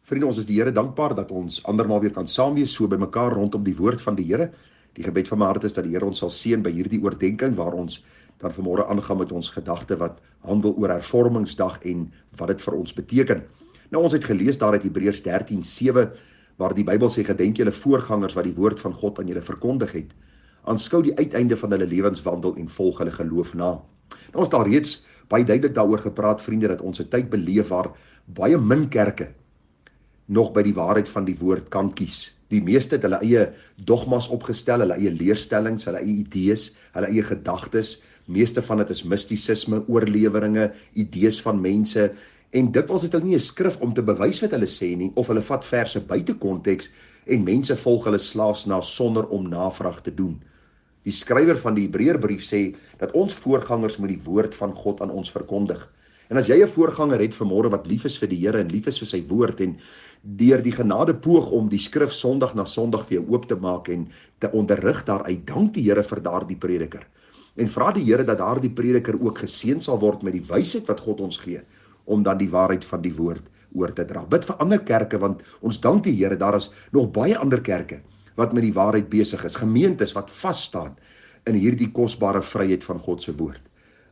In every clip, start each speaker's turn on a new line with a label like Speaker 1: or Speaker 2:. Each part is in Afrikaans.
Speaker 1: Vriende, ons is die Here dankbaar dat ons andermaal weer kan saam wees so by mekaar rondom die woord van die Here. Die gebed van my hart is dat die Here ons sal seën by hierdie oordeenking waar ons dan vanmôre aangaan met ons gedagte wat handel oor hervormingsdag en wat dit vir ons beteken. Nou ons het gelees daar uit Hebreërs 13:7 waar die Bybel sê gedenk julle voorgangers wat die woord van God aan julle verkondig het. Aanskou die uiteinde van hulle lewenswandel en volg hulle geloof na. Nou ons het al reeds baie duidelik daaroor gepraat, vriende, dat ons 'n tyd beleef waar baie min kerke nog by die waarheid van die woord kan kies. Die meeste het hulle eie dogmas opgestel, hulle eie leerstellings, hulle eie idees, hulle eie gedagtes. Meeste van dit is mistisisme, oorleweringe, idees van mense, en dikwels het hulle nie 'n skrif om te bewys wat hulle sê nie, of hulle vat verse buite konteks en mense volg hulle slaafs na sonder om navraag te doen. Die skrywer van die Hebreërbrief sê dat ons voorgangers moet die woord van God aan ons verkondig. En as jy 'n voorganger het vanmôre wat lief is vir die Here en lief is vir sy woord en deur die genade poog om die skrif Sondag na Sondag vir jou oop te maak en te onderrig daaruit, dank die Here vir daardie prediker. En vra die Here dat daardie prediker ook geseën sal word met die wysheid wat God ons gee, om dan die waarheid van die woord oor te dra. Bid vir ander kerke, want ons dank die Here, daar is nog baie ander kerke wat met die waarheid besig is, gemeentes wat vas staan in hierdie kosbare vryheid van God se woord.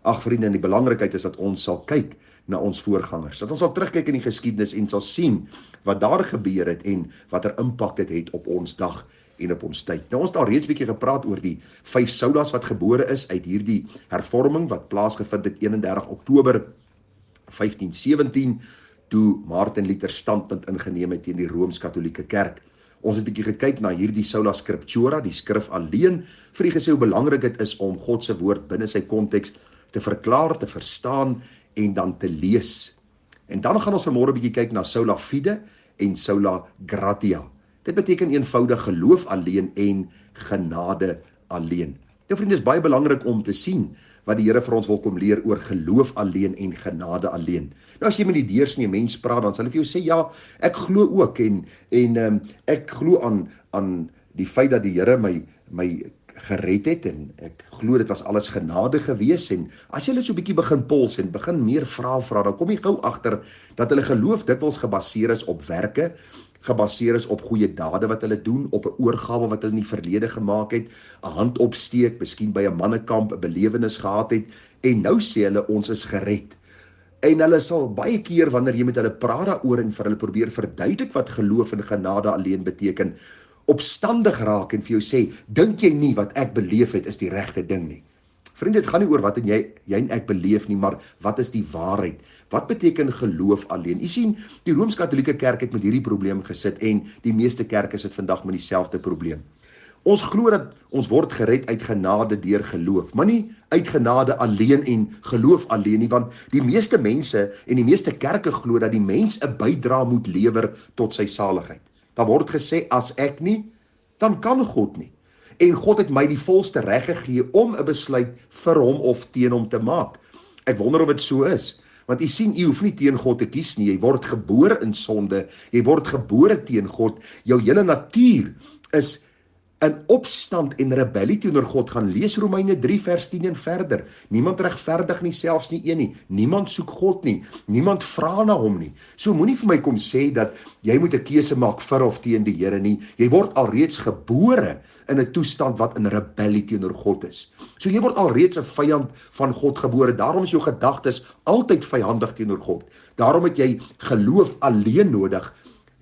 Speaker 1: Ag vriende, en die belangrikheid is dat ons sal kyk na ons voorgangers, dat ons sal terugkyk in die geskiedenis en sal sien wat daar gebeur het en watter impak dit het op ons dag en op ons tyd. Nou ons het al reeds 'n bietjie gepraat oor die 5 Saulas wat gebore is uit hierdie hervorming wat plaasgevind het 31 Oktober 1517, toe Martin Luther standpunt ingeneem het teen die Rooms-Katolieke Kerk. Ons het 'n bietjie gekyk na hierdie Sola Scriptura, die skrif alleen, vir die gesê hoe belangrik dit is om God se woord binne sy konteks te verklaar, te verstaan en dan te lees. En dan gaan ons vanmôre 'n bietjie kyk na Sola Fide en Sola Gratia. Dit beteken eenvoudig geloof alleen en genade alleen. Nou vriende, is baie belangrik om te sien wat die Here vir ons wil kom leer oor geloof alleen en genade alleen. Nou as jy met die deursnee mens praat, dan sal hy vir jou sê, ja, ek glo ook en ek glo aan die feit dat die Here my gered het en ek glo dit was alles genade gewees. En as jy so 'n bietjie begin pols en begin meer vra, dan kom jy gou agter dat hulle geloof dikwels gebaseer is op werke, gebaseer is op goeie dade wat hulle doen, op 'n oorgawe wat hulle in die verlede gemaak het, 'n hand opsteek, miskien by 'n mannekamp 'n belewenis gehad het, en nou sê hulle ons is gered. En hulle sal baie keer wanneer jy met hulle praat daaroor en vir hulle probeer verduidelik wat geloof en genade alleen beteken, opstandig raak en vir jou sê, dink jy nie wat ek beleef het is die regte ding nie. Vriende, dit gaan nie oor wat jy en ek beleef nie, maar wat is die waarheid? Wat beteken geloof alleen? U sien, die Rooms-Katolieke Kerk het met hierdie probleem gesit en die meeste kerke sit vandag met dieselfde probleem. Ons glo dat ons word gered uit genade deur geloof, maar nie uit genade alleen en geloof alleen nie, want die meeste mense en die meeste kerke glo dat die mens 'n bydrae moet lewer tot sy saligheid. Daar word gesê, as ek nie, dan kan God nie. En God het my die volste reg gegee om 'n besluit vir hom of teen hom te maak. Ek wonder of dit so is. Want u sien, u hoef nie teen God te kies nie. Jy word gebore in sonde. Jy word gebore teen God. Jou hele natuur is in opstand en rebellie teenoor God. Gaan lees Romeine 3 vers 10 en verder. Niemand regverdig nie, selfs nie een nie. Niemand soek God nie. Niemand vra na hom nie. So moenie vir my kom sê dat jy moet 'n keuse maak vir of teen die Here nie. Jy word alreeds gebore in 'n toestand wat in rebellie teenoor God is. So jy word alreeds 'n vyand van God gebore. Daarom is jou gedagtes altyd vyandig teenoor God. Daarom het jy geloof alleen nodig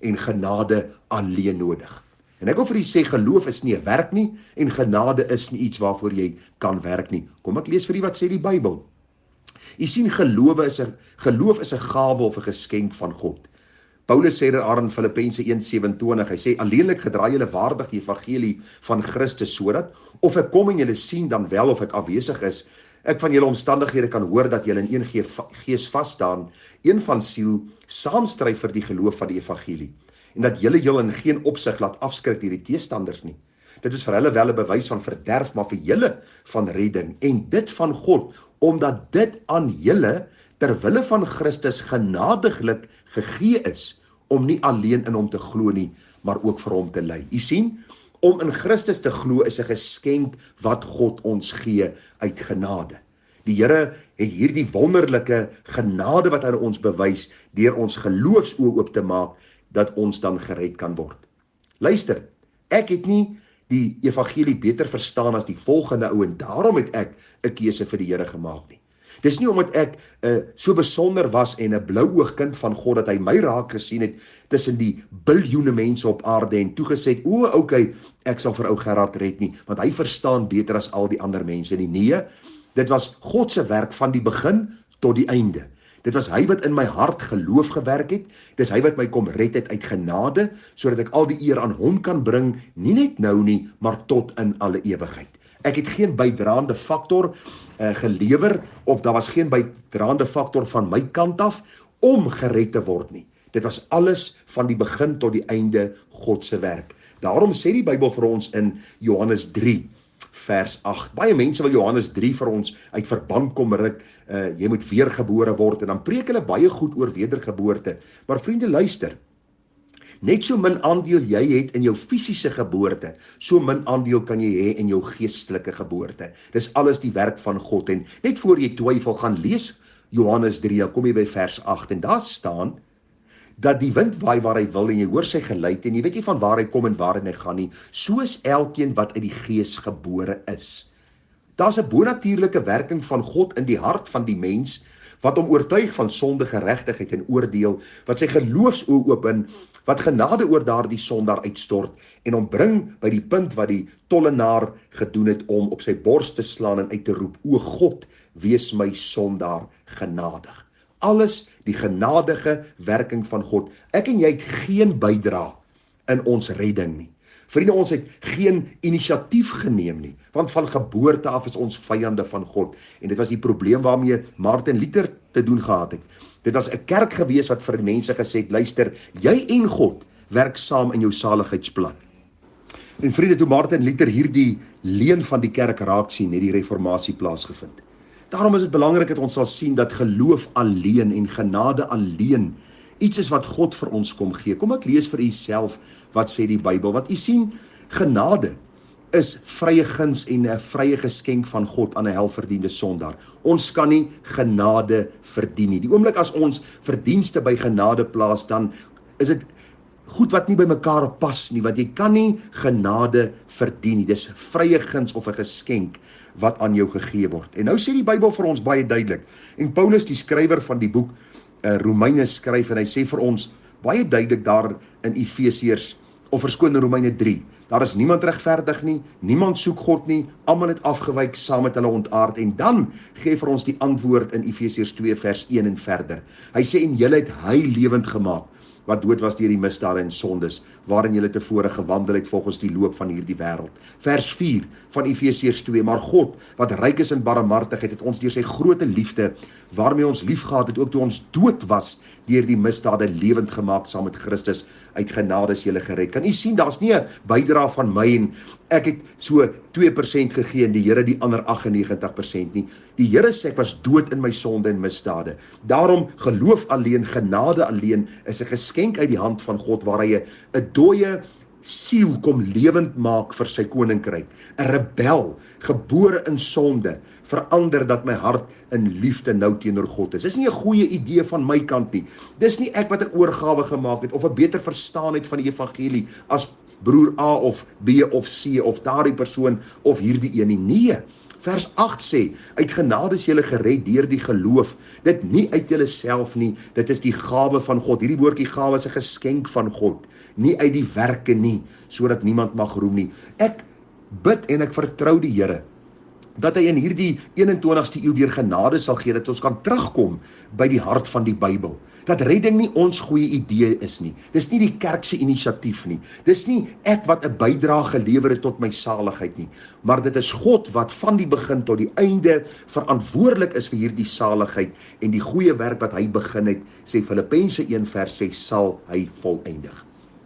Speaker 1: en genade alleen nodig. En ek wil vir u sê, geloof is nie 'n werk nie, en genade is nie iets waarvoor jy kan werk nie. Kom ek lees vir u wat sê die Bybel. U sien, geloof is 'n gawe of 'n geskenk van God. Paulus sê daar in Filippense 1:27, hy sê, alleenlik gedra julle waardig die evangelie van Christus, sodat, of ek kom en julle sien dan wel of ek afwesig is, ek van julle omstandighede kan hoor dat julle in een gees vasstaan, een van siel, saamstry vir die geloof van die evangelie. En dat julle in geen opsig laat afskrik deur die teestanders nie. Dit is vir hulle wel 'n bewys van verderf, maar vir julle van redding, en dit van God, omdat dit aan julle ter wille van Christus genadiglik gegee is, om nie alleen in hom te glo nie, maar ook vir hom te ly. U sien, om in Christus te glo is 'n geskenk wat God ons gee uit genade. Die Here het hierdie wonderlike genade wat hy ons bewys, deur ons geloofsoë oop te maak, dat ons dan gered kan word. Luister, ek het nie die evangelie beter verstaan as die volgende ou en daarom het ek 'n keuse vir die Here gemaak nie. Dis nie omdat ek so besonder was en 'n blouoog kind van God dat hy my raak gesien het tussen die biljoene mense op aarde en toegesê, okay, ek sal vir ou Gerard red nie, want hy verstaan beter as al die ander mense nie. Nee, dit was God se werk van die begin tot die einde. Dit was hy wat in my hart geloof gewerk het, dis hy wat my kom red het uit genade, sodat ek al die eer aan hom kan bring, nie net nou nie, maar tot in alle ewigheid. Ek het geen bydraende faktor gelewer, of daar was geen bydraende faktor van my kant af, om gered te word nie. Dit was alles van die begin tot die einde God se werk. Daarom sê die Bybel vir ons in Johannes 3, vers 8. Baie mense wil Johannes 3 vir ons uit verband kom ruk, jy moet weergebore word, en dan preek hulle baie goed oor wedergeboorte. Maar vriende, luister, net so min aandeel jy het in jou fisiese geboorte, so min aandeel kan jy hê in jou geestelike geboorte. Dis alles die werk van God, en net voor jy twyfel, gaan lees Johannes 3, dan kom jy by vers 8, en daar staan, dat die wind waai waar hy wil, en jy hoor sy geluid, en jy weet nie van waar hy kom en waar hy gaan nie, soos elkeen wat uit die gees gebore is. Daar's 'n bonatuurlike werking van God in die hart van die mens, wat hom oortuig van sonde, geregtigheid en oordeel, wat sy geloofsoë open, wat genade oor daardie sondaar uitstort, en hom bring by die punt wat die tollenaar gedoen het, om op sy bors te slaan en uit te roep, o God, wees my sondaar genadig. Alles die genadige werking van God. Ek en jy het geen bydra in ons redding nie. Vriende, ons het geen inisiatief geneem nie, want van geboorte af is ons vyande van God, en dit was die probleem waarmee Martin Luther te doen gehad het. Dit was 'n kerk gewees wat vir die mense gesê het, luister, jy en God werk saam in jou saligheidsplan. En vriende, toe Martin Luther hierdie leen van die kerk raak sien, het die reformatie plaasgevind. Daarom is dit belangrik dat ons sal sien dat geloof alleen en genade alleen iets is wat God vir ons kom gee. Kom ek lees vir u self wat sê die Bybel. Want u sien, genade is vrye guns en 'n vrye geskenk van God aan 'n helverdiende sondaar. Ons kan nie genade verdien nie. Die oomblik as ons verdienste by genade plaas, dan is dit goed wat nie by mekaar pas nie, want jy kan nie genade verdien nie. Dis vrye guns of 'n geskenk wat aan jou gegee word. En nou sê die Bybel vir ons baie duidelik, en Paulus, die skrywer van die boek Romeine, skryf, en hy sê vir ons baie duidelik daar in Efesiërs, of verskoon in Romeine 3, daar is niemand regverdig nie, niemand soek God nie, almal het afgewyk, saam met hulle ontaard, en dan gee vir ons die antwoord in Efesiërs 2 vers 1 en verder. Hy sê, en julle het hy lewend gemaak, wat dood was deur die misdade en sondes, waarin julle tevore gewandel het volgens die loop van hierdie wêreld. Vers 4 van Efesiërs 2, maar God, wat ryk is in barmhartigheid, het ons deur sy groote liefde, waarmee ons liefgehad het, ook toe ons dood was, deur die misdade lewend gemaak, saam met Christus, uit genade is julle gered. Kan u sien, daar's nie 'n bydra van my, en ek het so 2% gegee, en die Here die ander 98% nie. Die Here sê, ek was dood in my sonde en misdade. Daarom, geloof alleen, genade alleen, is 'n geskenk uit die hand van God, waar hy 'n dooie siel kom lewend maak vir sy koninkryk. 'n Rebel, gebore in sonde, verander dat my hart in liefde nou teenoor God is. Dis nie 'n goeie idee van my kant nie. Dis nie ek wat 'n oorgawe gemaak het, of 'n beter verstaan het van die evangelie, as broer A of B of C, of daardie persoon, of hierdie een nie. Nee. Vers 8 sê, uit genade is julle gered deur die geloof, dit nie uit julle self nie, dit is die gawe van God. Hierdie woordjie gawe is 'n geskenk van God, nie uit die werke nie, sodat niemand mag roem nie. Ek bid en ek vertrou die Here, dat hy in hierdie 21ste eeu weer genade sal gee, dat ons kan terugkom by die hart van die Bybel. Dat redding nie ons goeie idee is nie. Dis nie die kerk se inisiatief nie. Dis nie ek wat 'n bydrae gelewer het tot my saligheid nie. Maar dit is God wat van die begin tot die einde verantwoordelik is vir hierdie saligheid, en die goeie werk wat hy begin het, sê Filippense 1 vers 6, sal hy volëindig.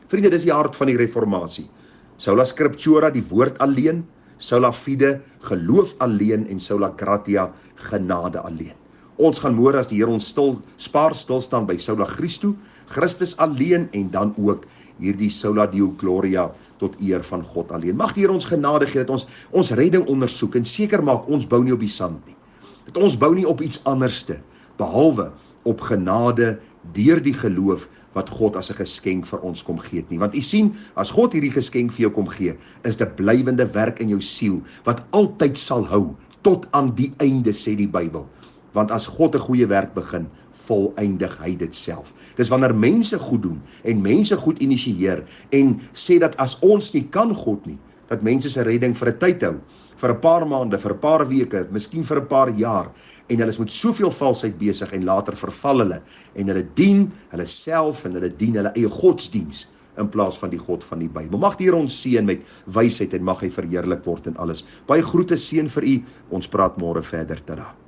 Speaker 1: Vriende, dis die hart van die reformatie. Sola scriptura, die woord alleen, sola fide, geloof alleen, en sola gratia, genade alleen. Ons gaan môre, as die Here ons stilstaan by sola Christu, Christus alleen, en dan ook hierdie sola Deo Gloria, tot eer van God alleen. Mag die Here ons genade gee, dat ons redding ondersoek, en seker maak, ons bou nie op die sand nie. Dat ons bou nie op iets anderste, behalwe op genade, deur die geloof, wat God as 'n geskenk vir ons kom gee nie. Want u sien, as God hierdie geskenk vir jou kom gee, is dit blywende werk in jou siel, wat altyd sal hou, tot aan die einde, sê die Bybel. Want as God 'n goeie werk begin, voleindig hy dit self. Dis wanneer mense goed doen, en mense goed initieer, en sê dat as ons nie kan God nie, dat mense se redding vir 'n tyd hou, vir 'n paar maande, vir 'n paar weke, miskien vir 'n paar jaar, en hulle is met soveel valsheid besig, en later verval hulle, en hulle dien hulle self, en hulle dien hulle eie godsdiens, in plaas van die God van die Bybel. Mag die Here ons seën met wysheid, en mag hy verheerlik word in alles. Baie groete, seën vir u, ons praat môre verder, tada.